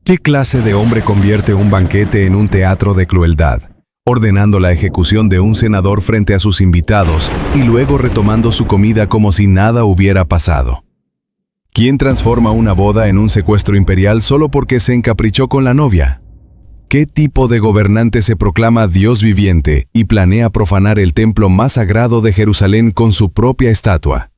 ¿Qué clase de hombre convierte un banquete en un teatro de crueldad, ordenando la ejecución de un senador frente a sus invitados y luego retomando su comida como si nada hubiera pasado? ¿Quién transforma una boda en un secuestro imperial solo porque se encaprichó con la novia? ¿Qué tipo de gobernante se proclama Dios viviente y planea profanar el templo más sagrado de Jerusalén con su propia estatua?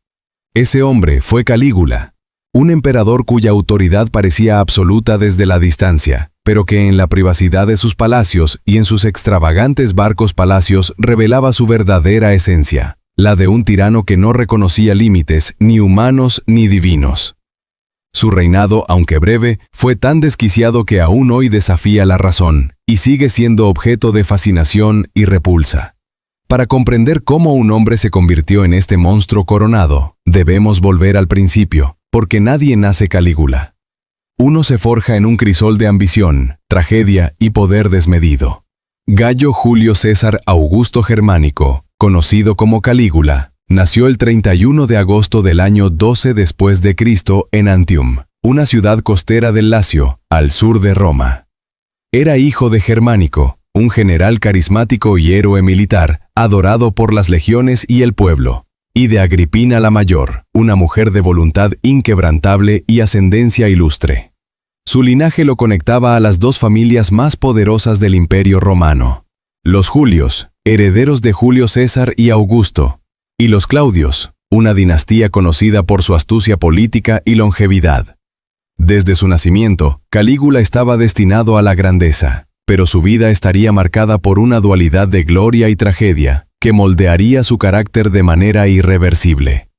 Ese hombre fue Calígula, un emperador cuya autoridad parecía absoluta desde la distancia, pero que en la privacidad de sus palacios y en sus extravagantes barcos palacios revelaba su verdadera esencia, la de un tirano que no reconocía límites ni humanos ni divinos. Su reinado, aunque breve, fue tan desquiciado que aún hoy desafía la razón y sigue siendo objeto de fascinación y repulsa. Para comprender cómo un hombre se convirtió en este monstruo coronado, debemos volver al principio, porque nadie nace Calígula. Uno se forja en un crisol de ambición, tragedia y poder desmedido. Gayo Julio César Augusto Germánico, conocido como Calígula, nació el 31 de agosto del año 12 después de Cristo en Antium, una ciudad costera del Lacio, al sur de Roma. Era hijo de Germánico, un general carismático y héroe militar, adorado por las legiones y el pueblo, y de Agripina la Mayor, una mujer de voluntad inquebrantable y ascendencia ilustre. Su linaje lo conectaba a las dos familias más poderosas del Imperio Romano: los Julios, herederos de Julio César y Augusto, y los Claudios, una dinastía conocida por su astucia política y longevidad. Desde su nacimiento, Calígula estaba destinado a la grandeza, pero su vida estaría marcada por una dualidad de gloria y tragedia, que moldearía su carácter de manera irreversible.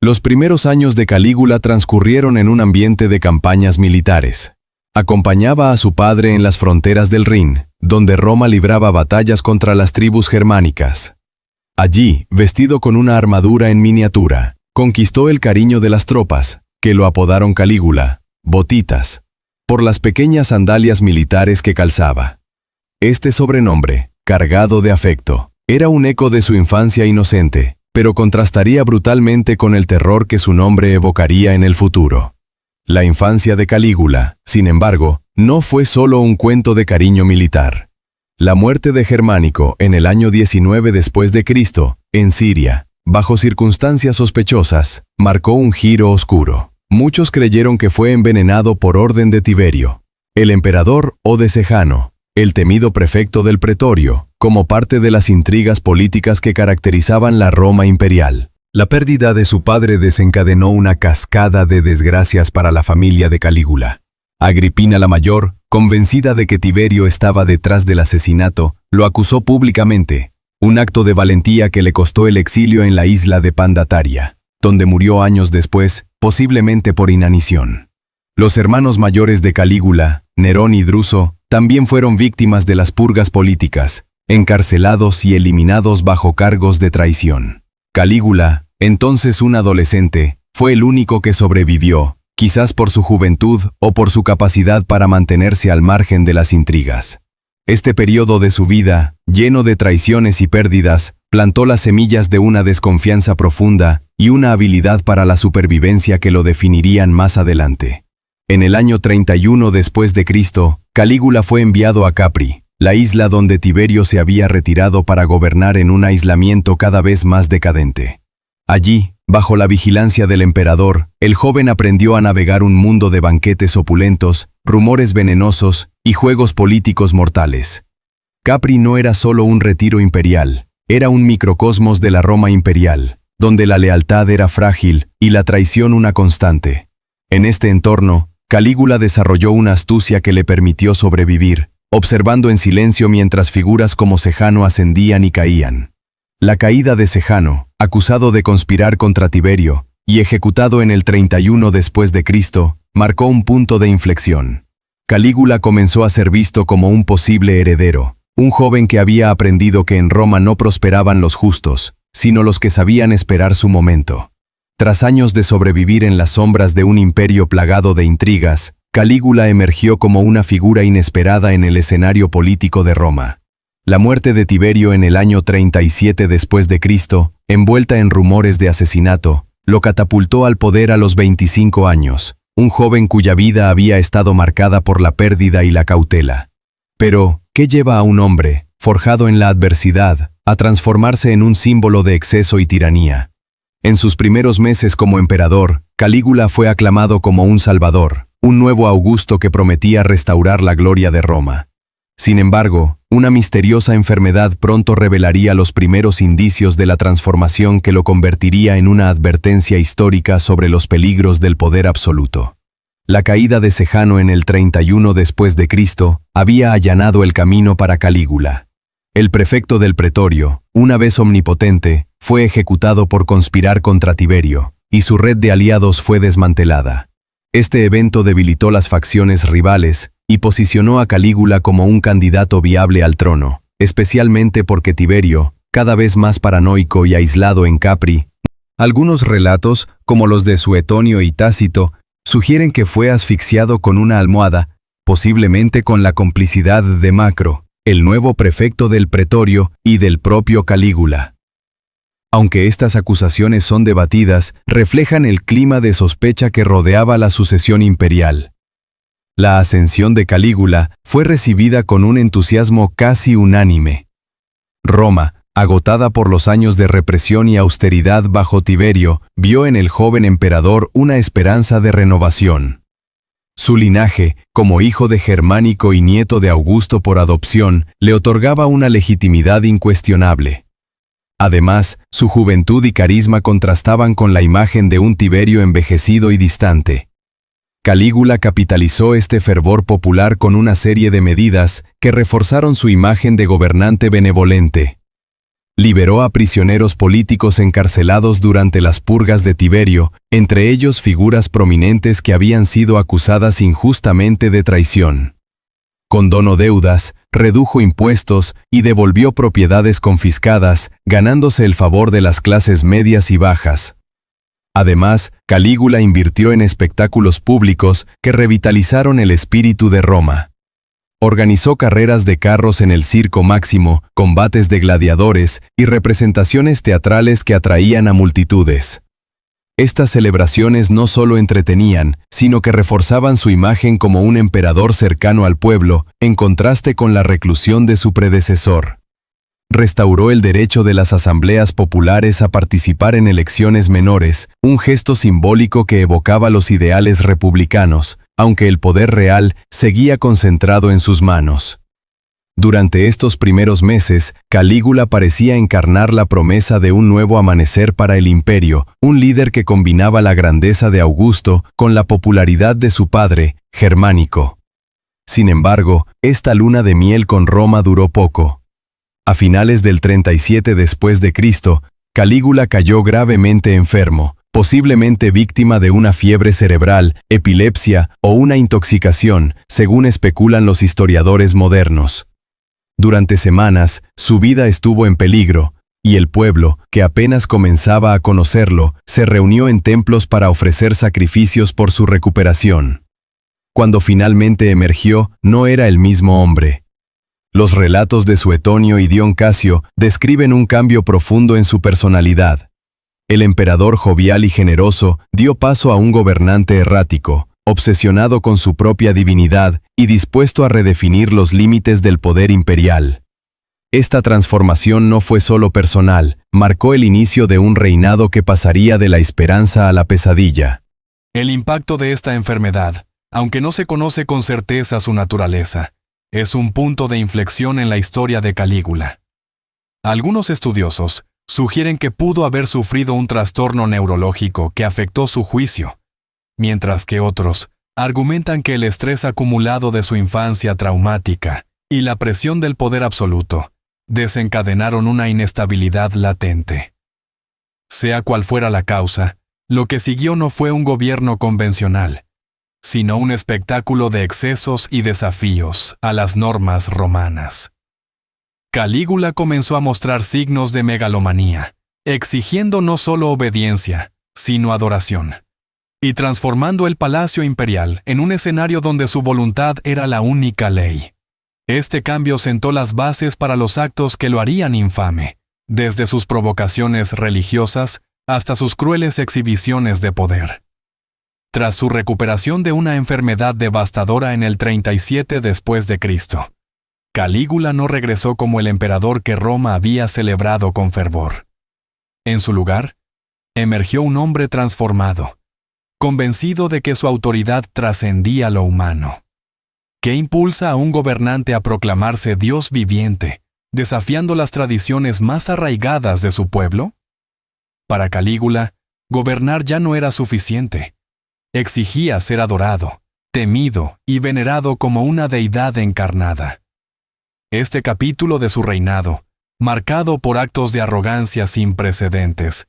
Los primeros años de Calígula transcurrieron en un ambiente de campañas militares. Acompañaba a su padre en las fronteras del Rin, donde Roma libraba batallas contra las tribus germánicas. Allí, vestido con una armadura en miniatura, conquistó el cariño de las tropas, que lo apodaron Calígula, botitas, por las pequeñas sandalias militares que calzaba. Este sobrenombre, cargado de afecto, era un eco de su infancia inocente, pero contrastaría brutalmente con el terror que su nombre evocaría en el futuro. La infancia de Calígula, sin embargo, no fue solo un cuento de cariño militar. La muerte de Germánico en el año 19 después de Cristo, en Siria, bajo circunstancias sospechosas, marcó un giro oscuro. Muchos creyeron que fue envenenado por orden de Tiberio, el emperador, o de Sejano, el temido prefecto del pretorio, como parte de las intrigas políticas que caracterizaban la Roma imperial. La pérdida de su padre desencadenó una cascada de desgracias para la familia de Calígula. Agripina la Mayor, convencida de que Tiberio estaba detrás del asesinato, lo acusó públicamente, un acto de valentía que le costó el exilio en la isla de Pandataria, donde murió años después, posiblemente por inanición. Los hermanos mayores de Calígula, Nerón y Druso, también fueron víctimas de las purgas políticas, encarcelados y eliminados bajo cargos de traición. Calígula, entonces un adolescente, fue el único que sobrevivió, quizás por su juventud o por su capacidad para mantenerse al margen de las intrigas. Este periodo de su vida, lleno de traiciones y pérdidas, plantó las semillas de una desconfianza profunda y una habilidad para la supervivencia que lo definirían más adelante. En el año 31 después de Cristo, Calígula fue enviado a Capri, la isla donde Tiberio se había retirado para gobernar en un aislamiento cada vez más decadente. Allí, bajo la vigilancia del emperador, el joven aprendió a navegar un mundo de banquetes opulentos, rumores venenosos y juegos políticos mortales. Capri no era solo un retiro imperial, era un microcosmos de la Roma imperial, donde la lealtad era frágil y la traición una constante. En este entorno, Calígula desarrolló una astucia que le permitió sobrevivir, observando en silencio mientras figuras como Sejano ascendían y caían. La caída de Sejano, acusado de conspirar contra Tiberio y ejecutado en el 31 después de Cristo, marcó un punto de inflexión. Calígula comenzó a ser visto como un posible heredero, un joven que había aprendido que en Roma no prosperaban los justos, sino los que sabían esperar su momento. Tras años de sobrevivir en las sombras de un imperio plagado de intrigas, Calígula emergió como una figura inesperada en el escenario político de Roma. La muerte de Tiberio en el año 37 después de Cristo, envuelta en rumores de asesinato, lo catapultó al poder a los 25 años, un joven cuya vida había estado marcada por la pérdida y la cautela. Pero, ¿qué lleva a un hombre, forjado en la adversidad, a transformarse en un símbolo de exceso y tiranía? En sus primeros meses como emperador, Calígula fue aclamado como un salvador, un nuevo Augusto que prometía restaurar la gloria de Roma. Sin embargo, una misteriosa enfermedad pronto revelaría los primeros indicios de la transformación que lo convertiría en una advertencia histórica sobre los peligros del poder absoluto. La caída de Sejano en el 31 después de Cristo había allanado el camino para Calígula. El prefecto del pretorio, una vez omnipotente, fue ejecutado por conspirar contra Tiberio, y su red de aliados fue desmantelada. Este evento debilitó las facciones rivales y posicionó a Calígula como un candidato viable al trono, especialmente porque Tiberio, cada vez más paranoico y aislado en Capri. Algunos relatos, como los de Suetonio y Tácito, sugieren que fue asfixiado con una almohada, posiblemente con la complicidad de Macro, el nuevo prefecto del pretorio, y del propio Calígula. Aunque estas acusaciones son debatidas, reflejan el clima de sospecha que rodeaba la sucesión imperial. La ascensión de Calígula fue recibida con un entusiasmo casi unánime. Roma, agotada por los años de represión y austeridad bajo Tiberio, vio en el joven emperador una esperanza de renovación. Su linaje, como hijo de Germánico y nieto de Augusto por adopción, le otorgaba una legitimidad incuestionable. Además, su juventud y carisma contrastaban con la imagen de un Tiberio envejecido y distante. Calígula capitalizó este fervor popular con una serie de medidas que reforzaron su imagen de gobernante benevolente. Liberó a prisioneros políticos encarcelados durante las purgas de Tiberio, entre ellos figuras prominentes que habían sido acusadas injustamente de traición. Condonó deudas, redujo impuestos y devolvió propiedades confiscadas, ganándose el favor de las clases medias y bajas. Además, Calígula invirtió en espectáculos públicos que revitalizaron el espíritu de Roma. Organizó carreras de carros en el Circo Máximo, combates de gladiadores y representaciones teatrales que atraían a multitudes. Estas celebraciones no solo entretenían, sino que reforzaban su imagen como un emperador cercano al pueblo, en contraste con la reclusión de su predecesor. Restauró el derecho de las asambleas populares a participar en elecciones menores, un gesto simbólico que evocaba los ideales republicanos, aunque el poder real seguía concentrado en sus manos. Durante estos primeros meses, Calígula parecía encarnar la promesa de un nuevo amanecer para el imperio, un líder que combinaba la grandeza de Augusto con la popularidad de su padre, Germánico. Sin embargo, esta luna de miel con Roma duró poco. A finales del 37 después de Cristo, Calígula cayó gravemente enfermo, posiblemente víctima de una fiebre cerebral, epilepsia o una intoxicación, según especulan los historiadores modernos. Durante semanas, su vida estuvo en peligro, y el pueblo, que apenas comenzaba a conocerlo, se reunió en templos para ofrecer sacrificios por su recuperación. Cuando finalmente emergió, no era el mismo hombre. Los relatos de Suetonio y Dion Casio describen un cambio profundo en su personalidad. El emperador jovial y generoso dio paso a un gobernante errático, obsesionado con su propia divinidad y dispuesto a redefinir los límites del poder imperial. Esta transformación no fue solo personal, marcó el inicio de un reinado que pasaría de la esperanza a la pesadilla. El impacto de esta enfermedad, aunque no se conoce con certeza su naturaleza, es un punto de inflexión en la historia de Calígula. Algunos estudiosos sugieren que pudo haber sufrido un trastorno neurológico que afectó su juicio, mientras que otros argumentan que el estrés acumulado de su infancia traumática y la presión del poder absoluto desencadenaron una inestabilidad latente. Sea cual fuera la causa, lo que siguió no fue un gobierno convencional, sino un espectáculo de excesos y desafíos a las normas romanas. Calígula comenzó a mostrar signos de megalomanía, exigiendo no solo obediencia, sino adoración, y transformando el palacio imperial en un escenario donde su voluntad era la única ley. Este cambio sentó las bases para los actos que lo harían infame, desde sus provocaciones religiosas hasta sus crueles exhibiciones de poder. tras su recuperación de una enfermedad devastadora en el 37 después de Cristo. Calígula no regresó como el emperador que Roma había celebrado con fervor. En su lugar, emergió un hombre transformado, convencido de que su autoridad trascendía lo humano. ¿Qué impulsa a un gobernante a proclamarse Dios viviente, desafiando las tradiciones más arraigadas de su pueblo? Para Calígula, gobernar ya no era suficiente. Exigía ser adorado, temido y venerado como una deidad encarnada. Este capítulo de su reinado, marcado por actos de arrogancia sin precedentes,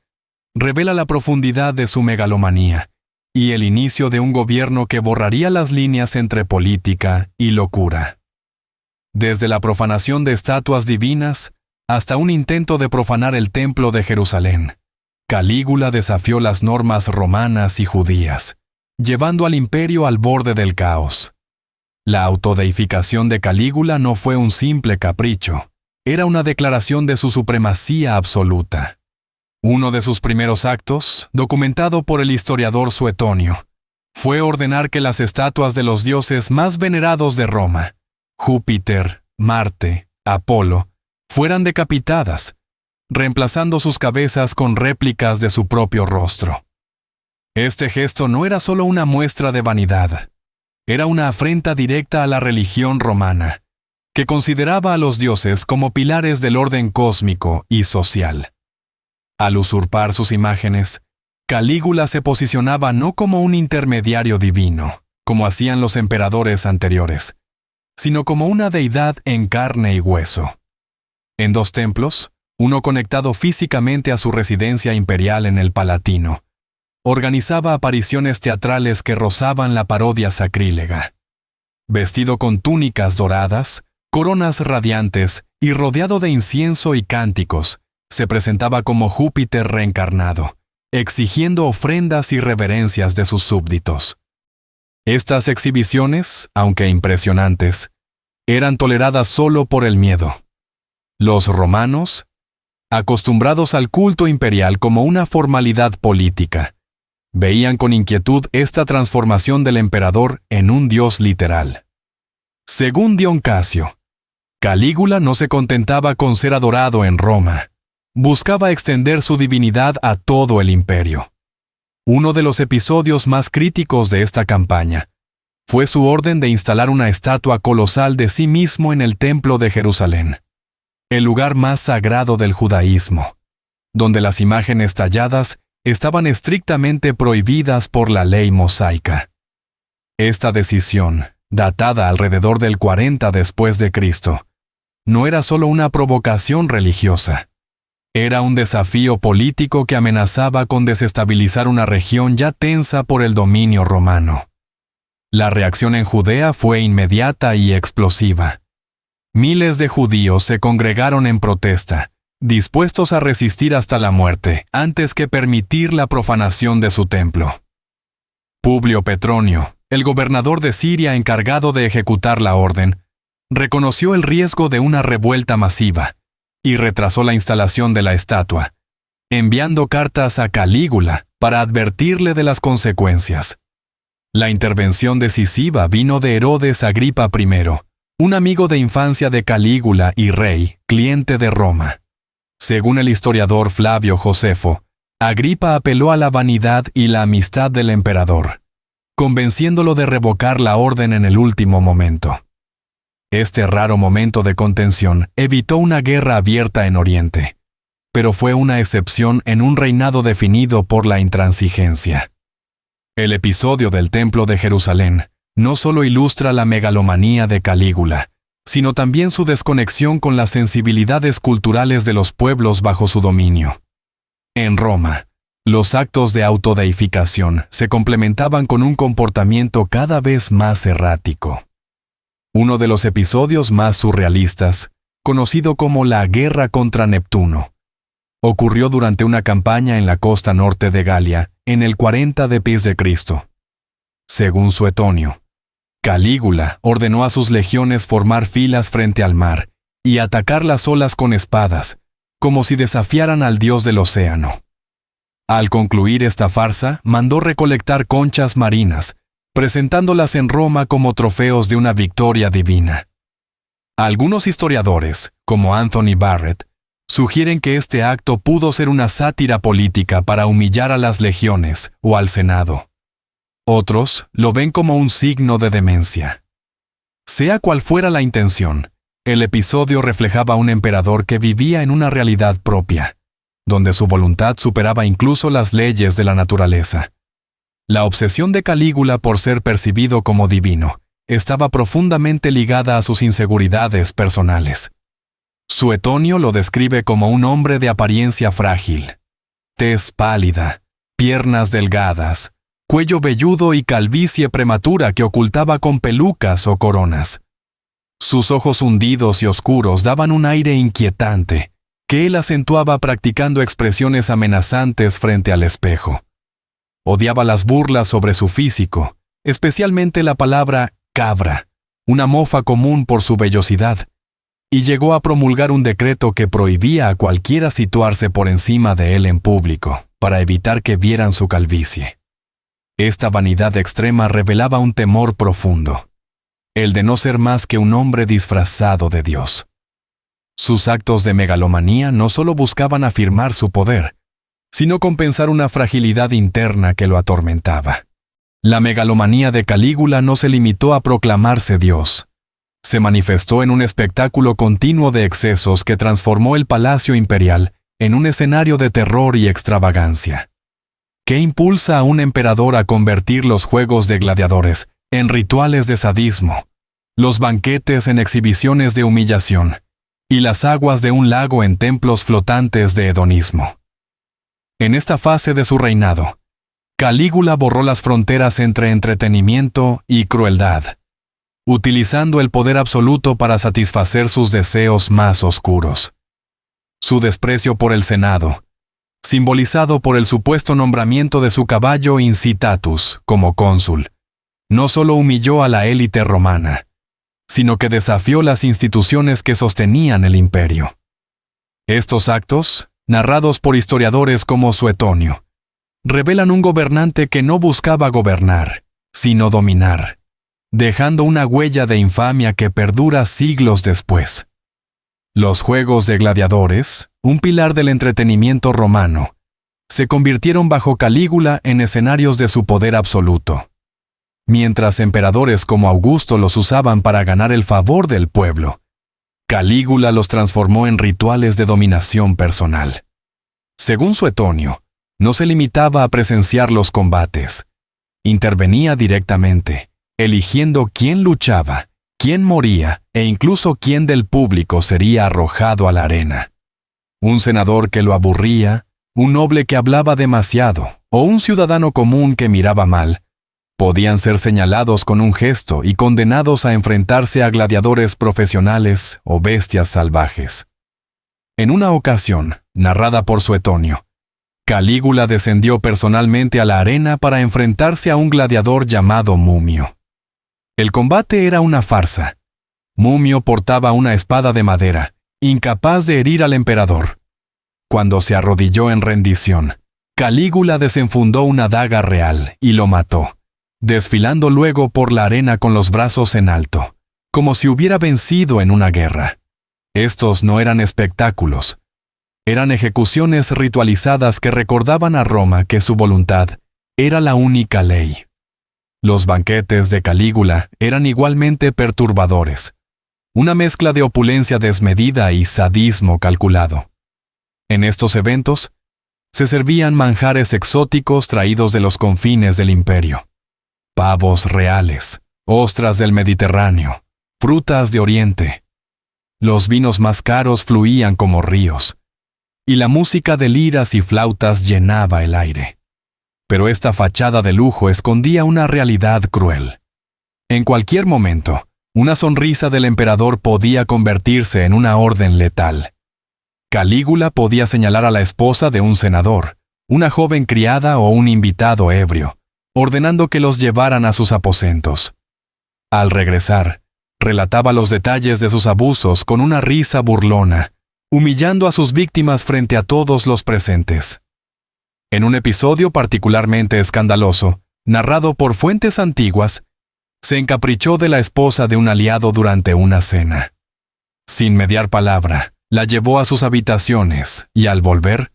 revela la profundidad de su megalomanía y el inicio de un gobierno que borraría las líneas entre política y locura. Desde la profanación de estatuas divinas hasta un intento de profanar el templo de Jerusalén, Calígula desafió las normas romanas y judías, llevando al imperio al borde del caos. La autodeificación de Calígula no fue un simple capricho, era una declaración de su supremacía absoluta. Uno de sus primeros actos, documentado por el historiador Suetonio, fue ordenar que las estatuas de los dioses más venerados de Roma, Júpiter, Marte, Apolo, fueran decapitadas, reemplazando sus cabezas con réplicas de su propio rostro. Este gesto no era solo una muestra de vanidad, era una afrenta directa a la religión romana, que consideraba a los dioses como pilares del orden cósmico y social. Al usurpar sus imágenes, Calígula se posicionaba no como un intermediario divino, como hacían los emperadores anteriores, sino como una deidad en carne y hueso. En dos templos, uno conectado físicamente a su residencia imperial en el Palatino, organizaba apariciones teatrales que rozaban la parodia sacrílega. Vestido con túnicas doradas, coronas radiantes y rodeado de incienso y cánticos, se presentaba como Júpiter reencarnado, exigiendo ofrendas y reverencias de sus súbditos. Estas exhibiciones, aunque impresionantes, eran toleradas solo por el miedo. Los romanos, acostumbrados al culto imperial como una formalidad política, veían con inquietud esta transformación del emperador en un dios literal. Según Dion Casio, Calígula no se contentaba con ser adorado en Roma, buscaba extender su divinidad a todo el imperio. Uno de los episodios más críticos de esta campaña fue su orden de instalar una estatua colosal de sí mismo en el Templo de Jerusalén, el lugar más sagrado del judaísmo, donde las imágenes talladas estaban estrictamente prohibidas por la ley mosaica. Esta decisión, datada alrededor del 40 después de Cristo, no era solo una provocación religiosa. Era un desafío político que amenazaba con desestabilizar una región ya tensa por el dominio romano. La reacción en Judea fue inmediata y explosiva. Miles de judíos se congregaron en protesta, dispuestos a resistir hasta la muerte, antes que permitir la profanación de su templo. Publio Petronio, el gobernador de Siria encargado de ejecutar la orden, reconoció el riesgo de una revuelta masiva y retrasó la instalación de la estatua, enviando cartas a Calígula para advertirle de las consecuencias. La intervención decisiva vino de Herodes Agripa I, un amigo de infancia de Calígula y rey, cliente de Roma. Según el historiador Flavio Josefo, Agripa apeló a la vanidad y la amistad del emperador, convenciéndolo de revocar la orden en el último momento. Este raro momento de contención evitó una guerra abierta en Oriente, pero fue una excepción en un reinado definido por la intransigencia. El episodio del Templo de Jerusalén no solo ilustra la megalomanía de Calígula, sino también su desconexión con las sensibilidades culturales de los pueblos bajo su dominio. En Roma, los actos de autodeificación se complementaban con un comportamiento cada vez más errático. Uno de los episodios más surrealistas, conocido como la Guerra contra Neptuno, ocurrió durante una campaña en la costa norte de Galia en el 40 después de Cristo. Según Suetonio, Calígula ordenó a sus legiones formar filas frente al mar y atacar las olas con espadas, como si desafiaran al dios del océano. Al concluir esta farsa, mandó recolectar conchas marinas, presentándolas en Roma como trofeos de una victoria divina. Algunos historiadores, como Anthony Barrett, sugieren que este acto pudo ser una sátira política para humillar a las legiones o al Senado. Otros lo ven como un signo de demencia. Sea cual fuera la intención, el episodio reflejaba a un emperador que vivía en una realidad propia, donde su voluntad superaba incluso las leyes de la naturaleza. La obsesión de Calígula por ser percibido como divino estaba profundamente ligada a sus inseguridades personales. Suetonio lo describe como un hombre de apariencia frágil, tez pálida, piernas delgadas, cuello velludo y calvicie prematura que ocultaba con pelucas o coronas. Sus ojos hundidos y oscuros daban un aire inquietante, que él acentuaba practicando expresiones amenazantes frente al espejo. Odiaba las burlas sobre su físico, especialmente la palabra cabra, una mofa común por su vellosidad, y llegó a promulgar un decreto que prohibía a cualquiera situarse por encima de él en público, para evitar que vieran su calvicie. Esta vanidad extrema revelaba un temor profundo, el de no ser más que un hombre disfrazado de Dios. Sus actos de megalomanía no solo buscaban afirmar su poder, sino compensar una fragilidad interna que lo atormentaba. La megalomanía de Calígula no se limitó a proclamarse Dios. Se manifestó en un espectáculo continuo de excesos que transformó el palacio imperial en un escenario de terror y extravagancia. ¿Qué impulsa a un emperador a convertir los juegos de gladiadores en rituales de sadismo, los banquetes en exhibiciones de humillación, y las aguas de un lago en templos flotantes de hedonismo? En esta fase de su reinado, Calígula borró las fronteras entre entretenimiento y crueldad, utilizando el poder absoluto para satisfacer sus deseos más oscuros. Su desprecio por el Senado, simbolizado por el supuesto nombramiento de su caballo Incitatus como cónsul, no solo humilló a la élite romana, sino que desafió las instituciones que sostenían el imperio. Estos actos, narrados por historiadores como Suetonio, revelan un gobernante que no buscaba gobernar, sino dominar, dejando una huella de infamia que perdura siglos después. Los juegos de gladiadores, un pilar del entretenimiento romano, se convirtieron bajo Calígula en escenarios de su poder absoluto. Mientras emperadores como Augusto los usaban para ganar el favor del pueblo, Calígula los transformó en rituales de dominación personal. Según Suetonio, no se limitaba a presenciar los combates. Intervenía directamente, eligiendo quién luchaba, quién moría e incluso quién del público sería arrojado a la arena. Un senador que lo aburría, un noble que hablaba demasiado o un ciudadano común que miraba mal, podían ser señalados con un gesto y condenados a enfrentarse a gladiadores profesionales o bestias salvajes. En una ocasión, narrada por Suetonio, Calígula descendió personalmente a la arena para enfrentarse a un gladiador llamado Mumio. El combate era una farsa. Mumio portaba una espada de madera, incapaz de herir al emperador. Cuando se arrodilló en rendición, Calígula desenfundó una daga real y lo mató, desfilando luego por la arena con los brazos en alto, como si hubiera vencido en una guerra. Estos no eran espectáculos. Eran ejecuciones ritualizadas que recordaban a Roma que su voluntad era la única ley. Los banquetes de Calígula eran igualmente perturbadores, una mezcla de opulencia desmedida y sadismo calculado. En estos eventos, se servían manjares exóticos traídos de los confines del imperio. Pavos reales, ostras del Mediterráneo, frutas de Oriente. Los vinos más caros fluían como ríos, y la música de liras y flautas llenaba el aire. Pero esta fachada de lujo escondía una realidad cruel. En cualquier momento, una sonrisa del emperador podía convertirse en una orden letal. Calígula podía señalar a la esposa de un senador, una joven criada o un invitado ebrio, ordenando que los llevaran a sus aposentos. Al regresar, relataba los detalles de sus abusos con una risa burlona, humillando a sus víctimas frente a todos los presentes. En un episodio particularmente escandaloso, narrado por fuentes antiguas, se encaprichó de la esposa de un aliado durante una cena. Sin mediar palabra, la llevó a sus habitaciones y al volver,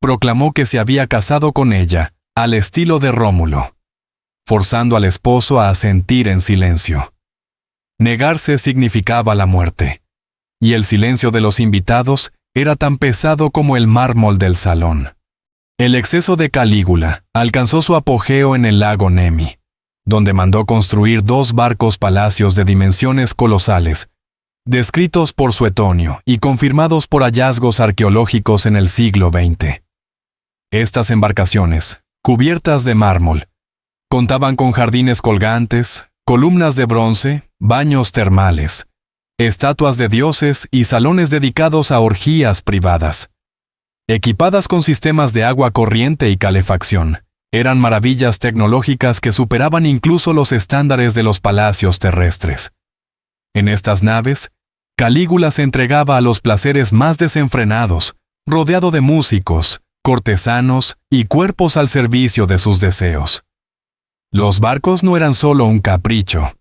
proclamó que se había casado con ella al estilo de Rómulo, forzando al esposo a asentir en silencio. Negarse significaba la muerte, y el silencio de los invitados era tan pesado como el mármol del salón. El exceso de Calígula alcanzó su apogeo en el lago Nemi, donde mandó construir 2 barcos palacios de dimensiones colosales, descritos por Suetonio y confirmados por hallazgos arqueológicos en el siglo XX. Estas embarcaciones, cubiertas de mármol, contaban con jardines colgantes, columnas de bronce, baños termales, estatuas de dioses y salones dedicados a orgías privadas. Equipadas con sistemas de agua corriente y calefacción, eran maravillas tecnológicas que superaban incluso los estándares de los palacios terrestres. En estas naves, Calígula se entregaba a los placeres más desenfrenados, rodeado de músicos, cortesanos y cuerpos al servicio de sus deseos. Los barcos no eran solo un capricho,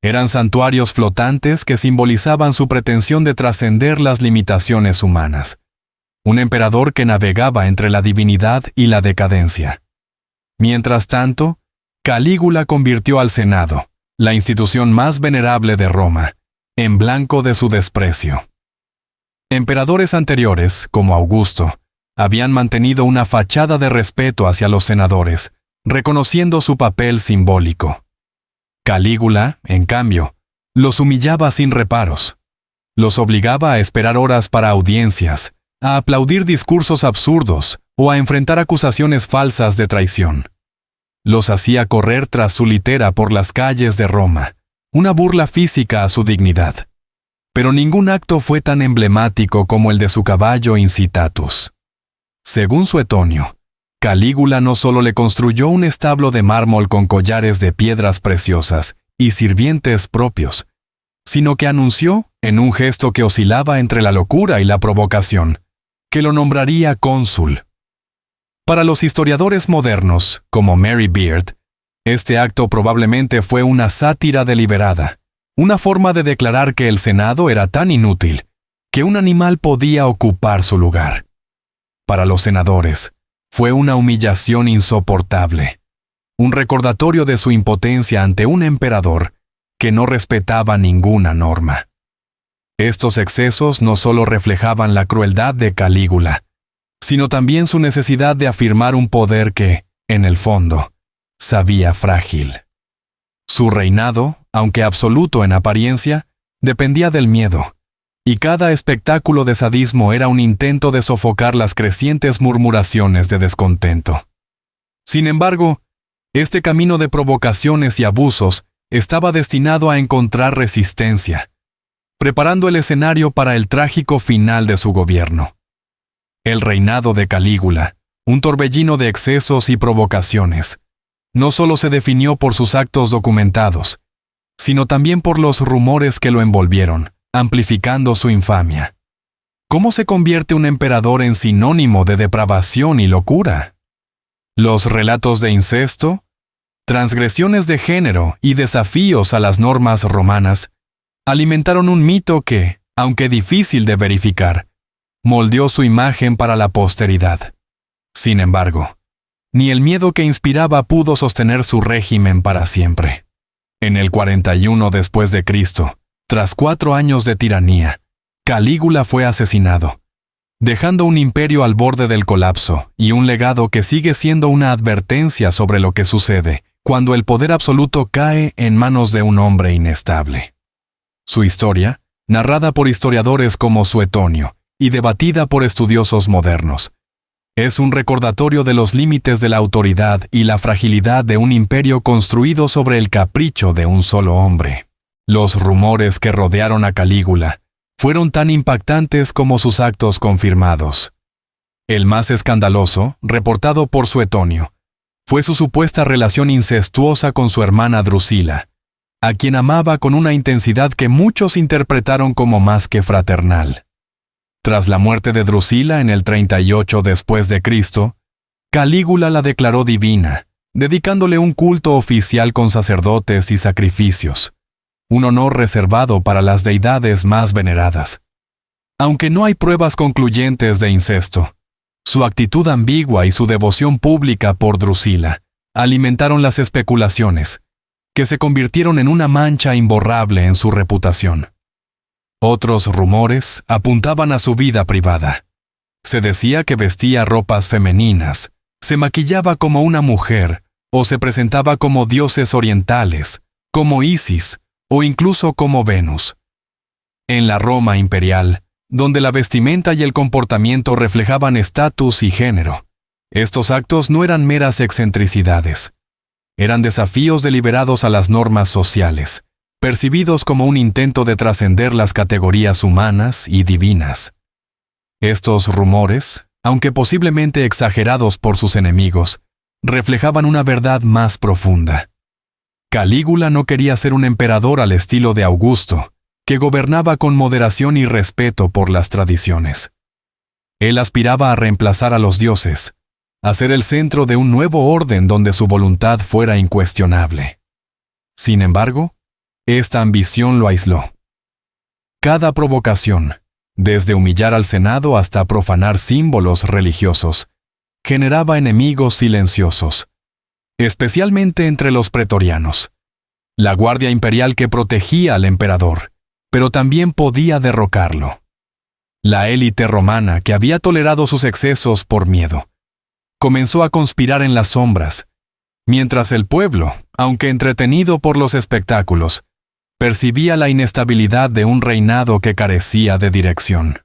eran santuarios flotantes que simbolizaban su pretensión de trascender las limitaciones humanas. Un emperador que navegaba entre la divinidad y la decadencia. Mientras tanto, Calígula convirtió al Senado, la institución más venerable de Roma, en blanco de su desprecio. Emperadores anteriores, como Augusto, habían mantenido una fachada de respeto hacia los senadores, reconociendo su papel simbólico. Calígula, en cambio, los humillaba sin reparos. Los obligaba a esperar horas para audiencias, a aplaudir discursos absurdos o a enfrentar acusaciones falsas de traición. Los hacía correr tras su litera por las calles de Roma, una burla física a su dignidad. Pero ningún acto fue tan emblemático como el de su caballo Incitatus. Según Suetonio, Calígula no solo le construyó un establo de mármol con collares de piedras preciosas y sirvientes propios, sino que anunció, en un gesto que oscilaba entre la locura y la provocación, que lo nombraría cónsul. Para los historiadores modernos, como Mary Beard, este acto probablemente fue una sátira deliberada, una forma de declarar que el Senado era tan inútil que un animal podía ocupar su lugar. Para los senadores, fue una humillación insoportable, un recordatorio de su impotencia ante un emperador que no respetaba ninguna norma. Estos excesos no solo reflejaban la crueldad de Calígula, sino también su necesidad de afirmar un poder que, en el fondo, sabía frágil. Su reinado, aunque absoluto en apariencia, dependía del miedo, y cada espectáculo de sadismo era un intento de sofocar las crecientes murmuraciones de descontento. Sin embargo, este camino de provocaciones y abusos estaba destinado a encontrar resistencia, preparando el escenario para el trágico final de su gobierno. El reinado de Calígula, un torbellino de excesos y provocaciones, no solo se definió por sus actos documentados, sino también por los rumores que lo envolvieron, amplificando su infamia. ¿Cómo se convierte un emperador en sinónimo de depravación y locura? Los relatos de incesto, transgresiones de género y desafíos a las normas romanas alimentaron un mito que, aunque difícil de verificar, moldeó su imagen para la posteridad. Sin embargo, ni el miedo que inspiraba pudo sostener su régimen para siempre. En el 41 después de Cristo, tras 4 años de tiranía, Calígula fue asesinado, dejando un imperio al borde del colapso y un legado que sigue siendo una advertencia sobre lo que sucede cuando el poder absoluto cae en manos de un hombre inestable. Su historia, narrada por historiadores como Suetonio y debatida por estudiosos modernos, es un recordatorio de los límites de la autoridad y la fragilidad de un imperio construido sobre el capricho de un solo hombre. Los rumores que rodearon a Calígula fueron tan impactantes como sus actos confirmados. El más escandaloso, reportado por Suetonio, fue su supuesta relación incestuosa con su hermana Drusila, a quien amaba con una intensidad que muchos interpretaron como más que fraternal. Tras la muerte de Drusila en el 38 después de Cristo, Calígula la declaró divina, dedicándole un culto oficial con sacerdotes y sacrificios, un honor reservado para las deidades más veneradas. Aunque no hay pruebas concluyentes de incesto, su actitud ambigua y su devoción pública por Drusila alimentaron las especulaciones, que se convirtieron en una mancha imborrable en su reputación. Otros rumores apuntaban a su vida privada. Se decía que vestía ropas femeninas, se maquillaba como una mujer o se presentaba como dioses orientales, como Isis o incluso como Venus. En la Roma imperial, donde la vestimenta y el comportamiento reflejaban estatus y género, estos actos no eran meras excentricidades. Eran desafíos deliberados a las normas sociales, percibidos como un intento de trascender las categorías humanas y divinas. Estos rumores, aunque posiblemente exagerados por sus enemigos, reflejaban una verdad más profunda. Calígula no quería ser un emperador al estilo de Augusto, que gobernaba con moderación y respeto por las tradiciones. Él aspiraba a reemplazar a los dioses, a ser el centro de un nuevo orden donde su voluntad fuera incuestionable. Sin embargo, esta ambición lo aisló. Cada provocación, desde humillar al Senado hasta profanar símbolos religiosos, generaba enemigos silenciosos, especialmente entre los pretorianos, la guardia imperial que protegía al emperador, pero también podía derrocarlo. La élite romana, que había tolerado sus excesos por miedo, comenzó a conspirar en las sombras, mientras el pueblo, aunque entretenido por los espectáculos, percibía la inestabilidad de un reinado que carecía de dirección.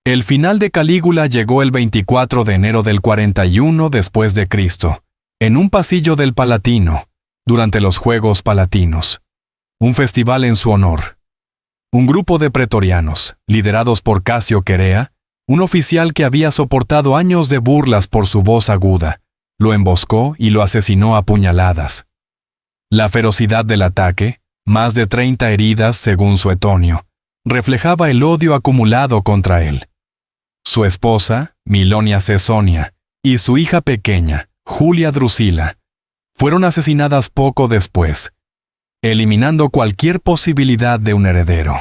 El final de Calígula llegó el 24 de enero del 41 después de Cristo, en un pasillo del Palatino, durante los Juegos Palatinos, un festival en su honor. Un grupo de pretorianos, liderados por Casio Querea, un oficial que había soportado años de burlas por su voz aguda, lo emboscó y lo asesinó a puñaladas. La ferocidad del ataque, más de 30 heridas según Suetonio, reflejaba el odio acumulado contra él. Su esposa, Milonia Cesonia, y su hija pequeña, Julia Drusila, fueron asesinadas poco después, eliminando cualquier posibilidad de un heredero.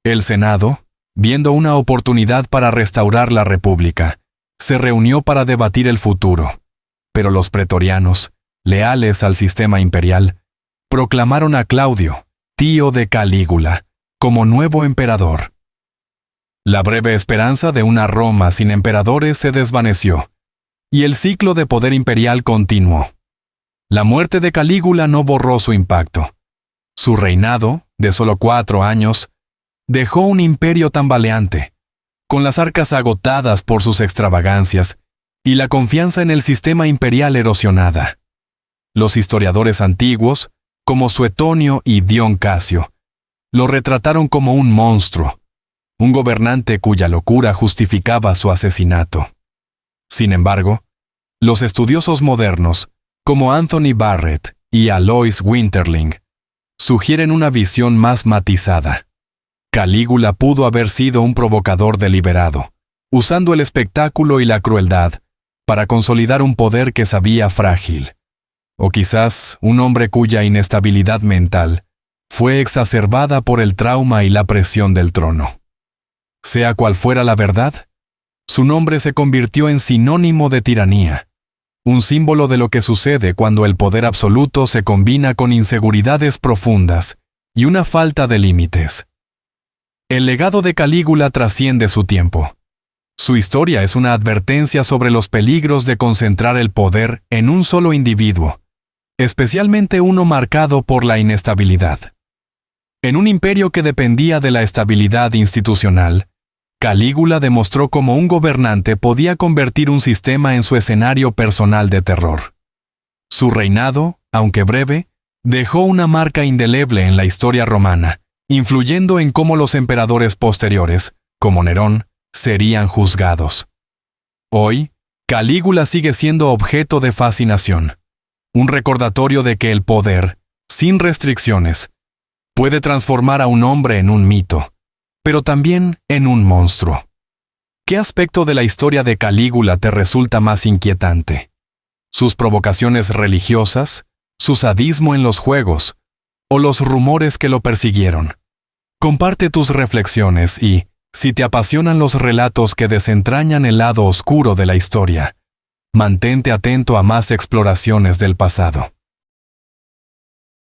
El Senado, viendo una oportunidad para restaurar la República, se reunió para debatir el futuro, pero los pretorianos, leales al sistema imperial, proclamaron a Claudio, tío de Calígula, como nuevo emperador. La breve esperanza de una Roma sin emperadores se desvaneció, y el ciclo de poder imperial continuó. La muerte de Calígula no borró su impacto. Su reinado, de solo 4 años, dejó un imperio tambaleante, con las arcas agotadas por sus extravagancias y la confianza en el sistema imperial erosionada. Los historiadores antiguos, como Suetonio y Dion Casio, lo retrataron como un monstruo, un gobernante cuya locura justificaba su asesinato. Sin embargo, los estudiosos modernos, como Anthony Barrett y Alois Winterling, sugieren una visión más matizada. Calígula pudo haber sido un provocador deliberado, usando el espectáculo y la crueldad para consolidar un poder que sabía frágil. O quizás un hombre cuya inestabilidad mental fue exacerbada por el trauma y la presión del trono. Sea cual fuera la verdad, su nombre se convirtió en sinónimo de tiranía, un símbolo de lo que sucede cuando el poder absoluto se combina con inseguridades profundas y una falta de límites. El legado de Calígula trasciende su tiempo. Su historia es una advertencia sobre los peligros de concentrar el poder en un solo individuo, especialmente uno marcado por la inestabilidad. En un imperio que dependía de la estabilidad institucional, Calígula demostró cómo un gobernante podía convertir un sistema en su escenario personal de terror. Su reinado, aunque breve, dejó una marca indeleble en la historia romana, influyendo en cómo los emperadores posteriores, como Nerón, serían juzgados. Hoy, Calígula sigue siendo objeto de fascinación, un recordatorio de que el poder, sin restricciones, puede transformar a un hombre en un mito, pero también en un monstruo. ¿Qué aspecto de la historia de Calígula te resulta más inquietante? ¿Sus provocaciones religiosas, su sadismo en los juegos, o los rumores que lo persiguieron? Comparte tus reflexiones y, si te apasionan los relatos que desentrañan el lado oscuro de la historia, mantente atento a más exploraciones del pasado.